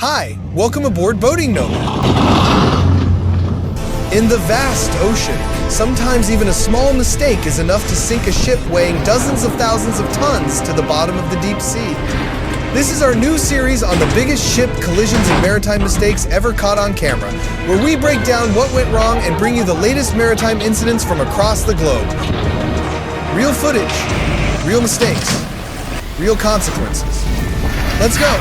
Hi, welcome aboard Boating Nomad. In the vast ocean, sometimes even a small mistake is enough to sink a ship weighing dozens of thousands of tons to the bottom of the deep sea. This is our new series on the biggest ship collisions and maritime mistakes ever caught on camera, where we break down what went wrong and bring you the latest maritime incidents from across the globe. Real footage, real mistakes, real consequences. Let's go!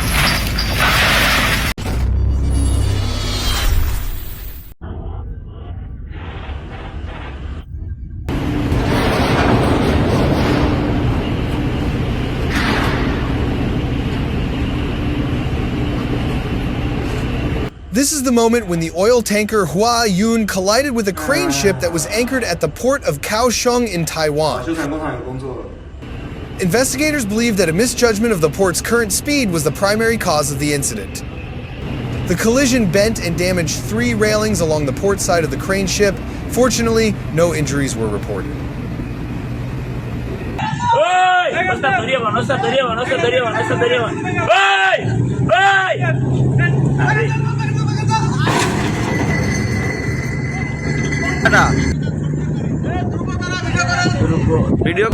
This is the moment when the oil tanker Hua Yun collided with a crane ship that was anchored at the port of Kaohsiung in Taiwan. Investigators believe that a misjudgment of the port's current speed was the primary cause of the incident. The collision bent and damaged 3 railings along the port side of the crane ship. Fortunately, no injuries were reported. Video.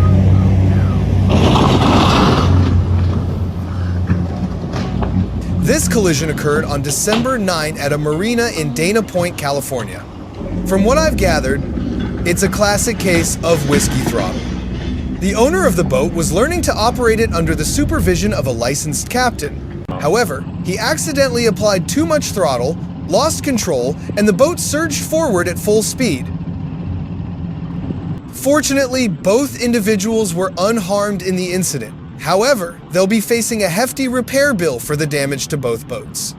This collision occurred on December 9 at a marina in Dana Point, California. From what I've gathered, it's a classic case of whiskey throttle. The owner of the boat was learning to operate it under the supervision of a licensed captain. However, he accidentally applied too much throttle, lost control, and the boat surged forward at full speed. Fortunately, both individuals were unharmed in the incident. However, they'll be facing a hefty repair bill for the damage to both boats.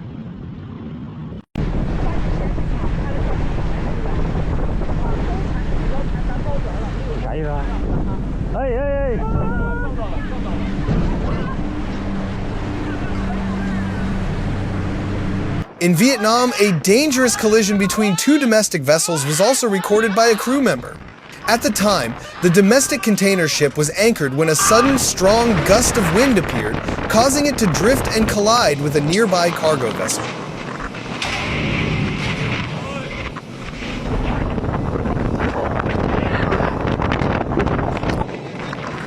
In Vietnam, a dangerous collision between 2 domestic vessels was also recorded by a crew member. At the time, the domestic container ship was anchored when a sudden, strong gust of wind appeared, causing it to drift and collide with a nearby cargo vessel.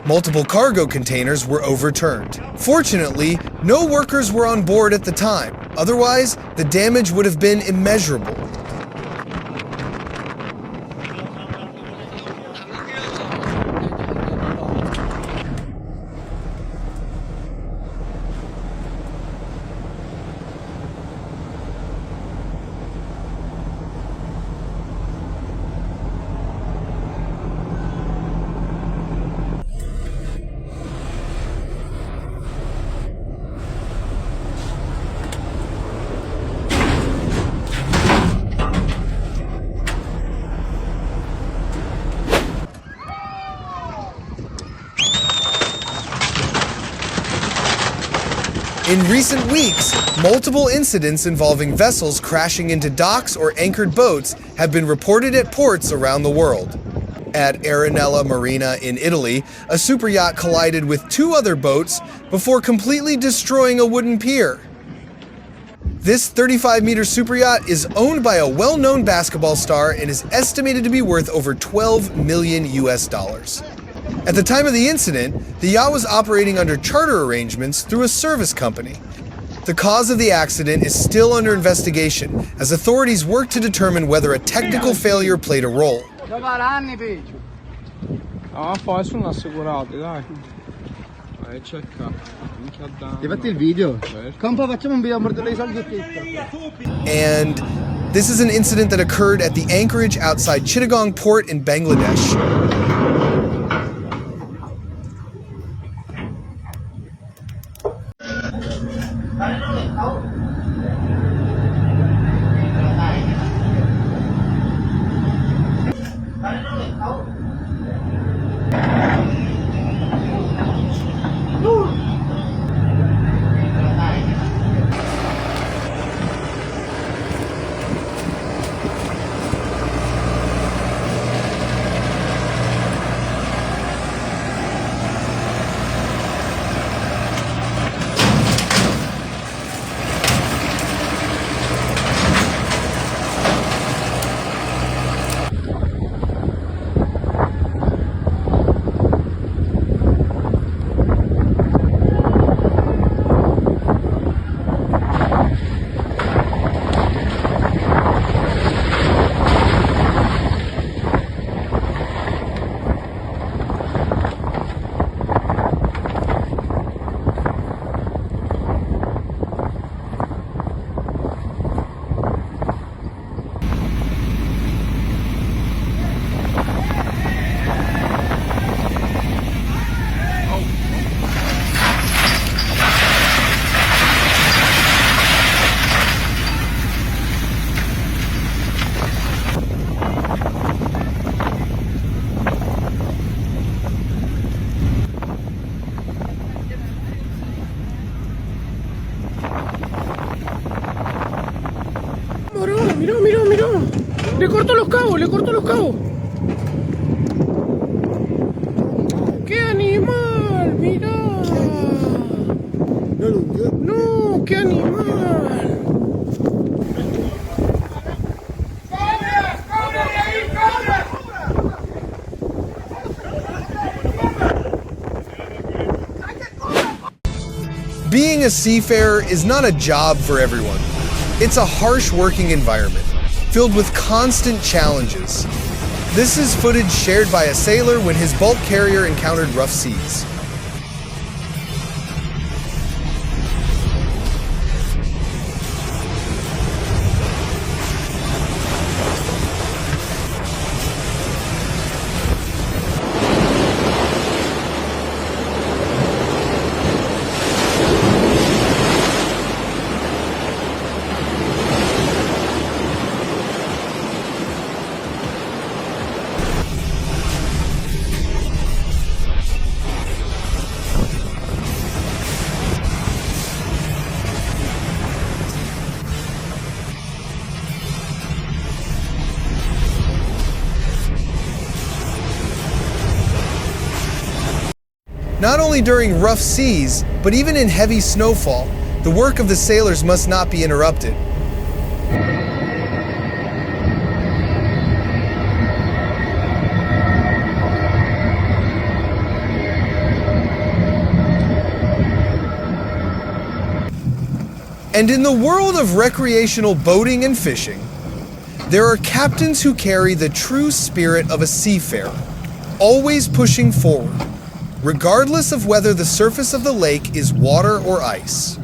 Multiple cargo containers were overturned. Fortunately, no workers were on board at the time. Otherwise, the damage would have been immeasurable. In recent weeks, multiple incidents involving vessels crashing into docks or anchored boats have been reported at ports around the world. At Arenella Marina in Italy, a superyacht collided with 2 other boats before completely destroying a wooden pier. This 35-meter superyacht is owned by a well-known basketball star and is estimated to be worth over $12 million US. At the time of the incident, the yacht was operating under charter arrangements through a service company. The cause of the accident is still under investigation as authorities work to determine whether a technical failure played a role. And this is an incident that occurred at the anchorage outside Chittagong Port in Bangladesh. Le cortó los cabos, le cortó los cabos. ¡Qué animal! ¡Mirá! No, qué animal. Being a seafarer is not a job for everyone. It's a harsh working environment, filled with constant challenges. This is footage shared by a sailor when his bulk carrier encountered rough seas. Not only during rough seas, but even in heavy snowfall, the work of the sailors must not be interrupted. And in the world of recreational boating and fishing, there are captains who carry the true spirit of a seafarer, always pushing forward, regardless of whether the surface of the lake is water or ice.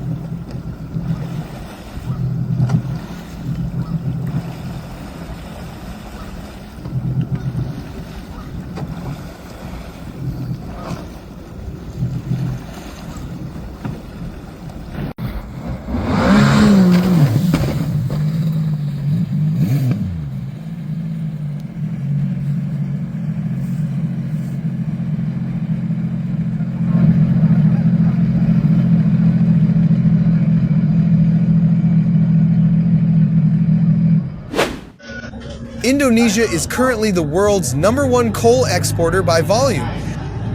Indonesia is currently the world's #1 coal exporter by volume.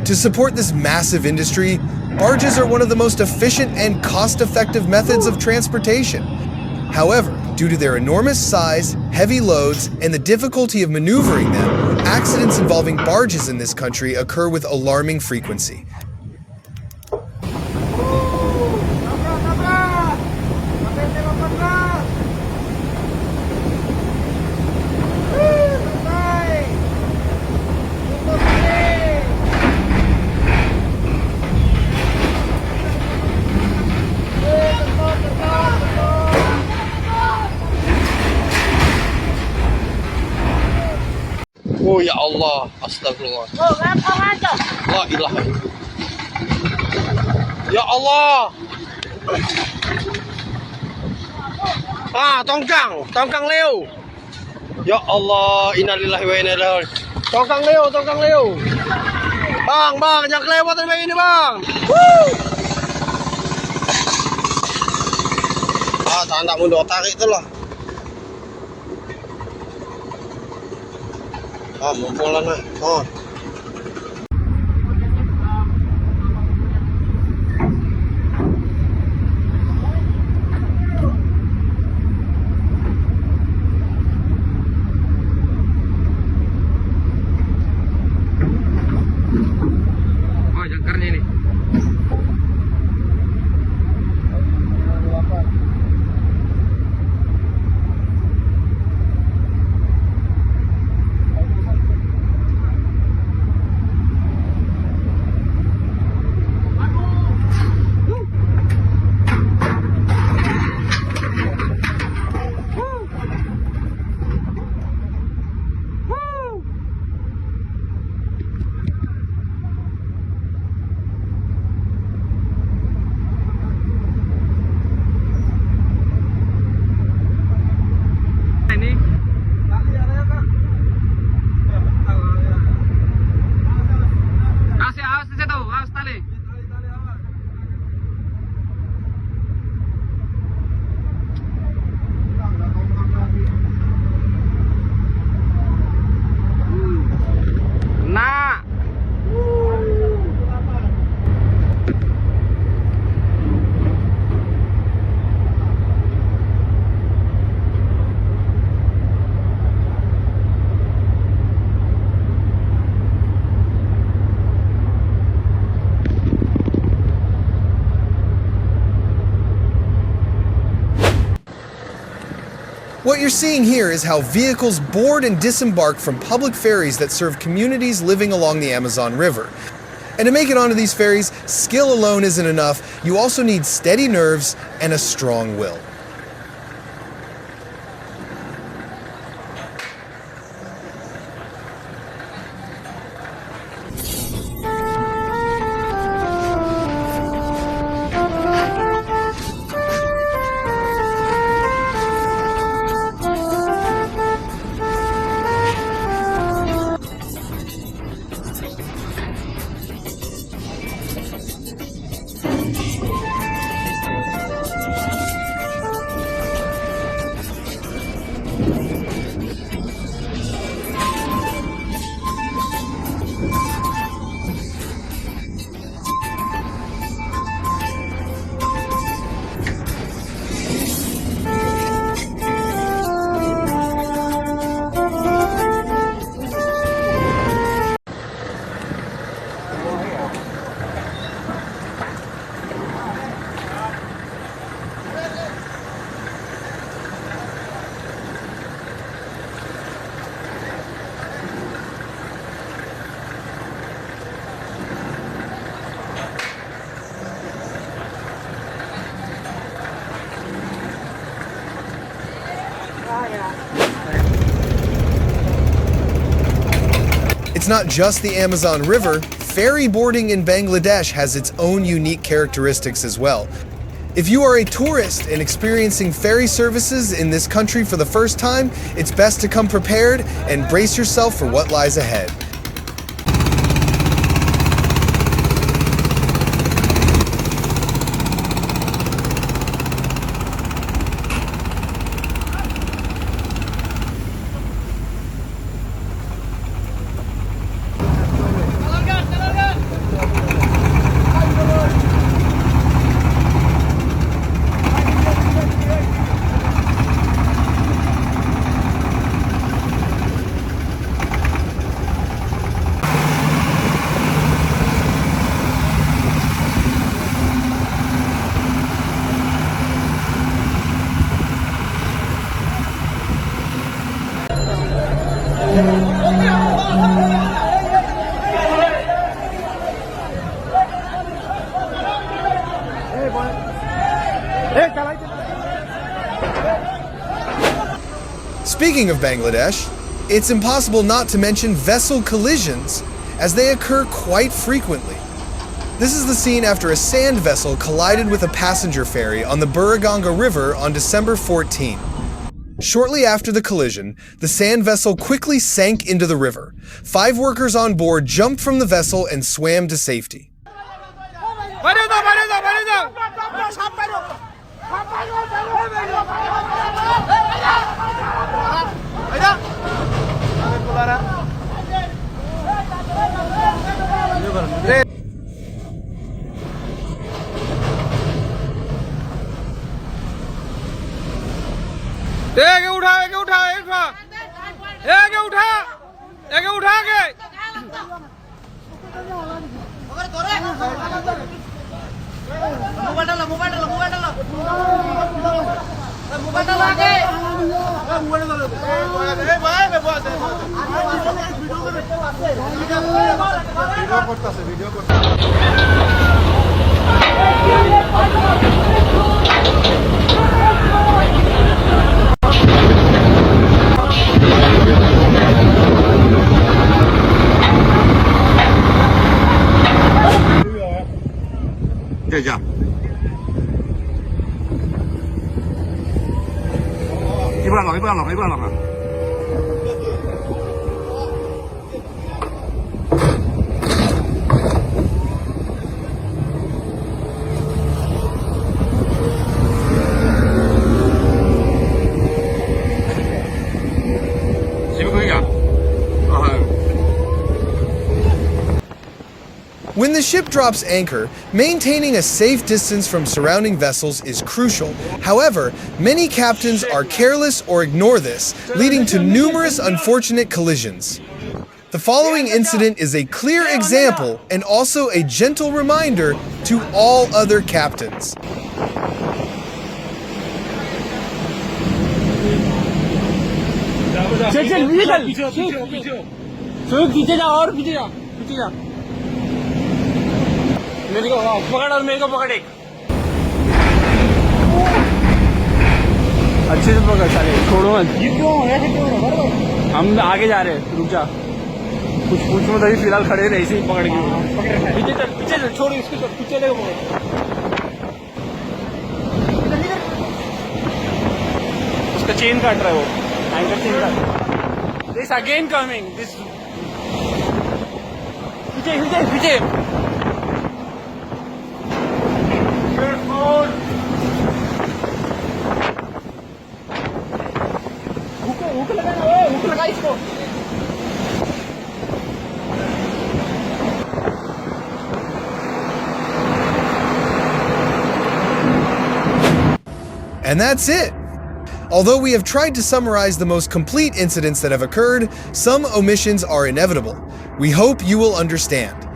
To support this massive industry, barges are one of the most efficient and cost-effective methods of transportation. However, due to their enormous size, heavy loads, and the difficulty of maneuvering them, accidents involving barges in this country occur with alarming frequency. Oh ya Allah, astagfirullah. La ilaha illallah. Ya Allah. Tongkang leo. Ya Allah, innalillahi wa inna ilaihi raji'un. Tongkang leo. Bang, jangan kelewatan bang ini bang. Woo! Tak mundur tarik tu lah. Mumpung lah nak. Jangkarnya ini. What you're seeing here is how vehicles board and disembark from public ferries that serve communities living along the Amazon River. And to make it onto these ferries, skill alone isn't enough. You also need steady nerves and a strong will. It's not just the Amazon River. Ferry boarding in Bangladesh has its own unique characteristics as well. If you are a tourist and experiencing ferry services in this country for the first time, it's best to come prepared and brace yourself for what lies ahead. Speaking of Bangladesh, it's impossible not to mention vessel collisions, as they occur quite frequently. This is the scene after a sand vessel collided with a passenger ferry on the Buriganga River on December 14. Shortly after the collision, the sand vessel quickly sank into the river. 5 workers on board jumped from the vessel and swam to safety. Ya. Iba. When the ship drops anchor, maintaining a safe distance from surrounding vessels is crucial. However, many captains are careless or ignore this, leading to numerous unfortunate collisions. The following incident is a clear example and also a gentle reminder to all other captains. चल चल पीछे चल पीछे जा और पीछे जा मेरे को पकड़ और मेरे को पकड़ एक अच्छे से पकड़ साले छोड़ो मत हम आगे जा रहे हैं रुक जा कुछ पूछ मत अभी फिलहाल खड़े रहे ऐसे ही पकड़ के पीछे चल छोड़ इसको पीछे देखो पकड़ उसका चेन काट रहा है वो एंकर चेन काट दिस अगेन कमिंग दिस पीछे हुक लगा इसको And that's it! Although we have tried to summarize the most complete incidents that have occurred, some omissions are inevitable. We hope you will understand.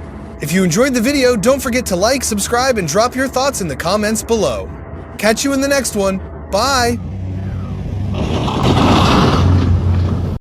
If you enjoyed the video, don't forget to like, subscribe, and drop your thoughts in the comments below. Catch you in the next one. Bye!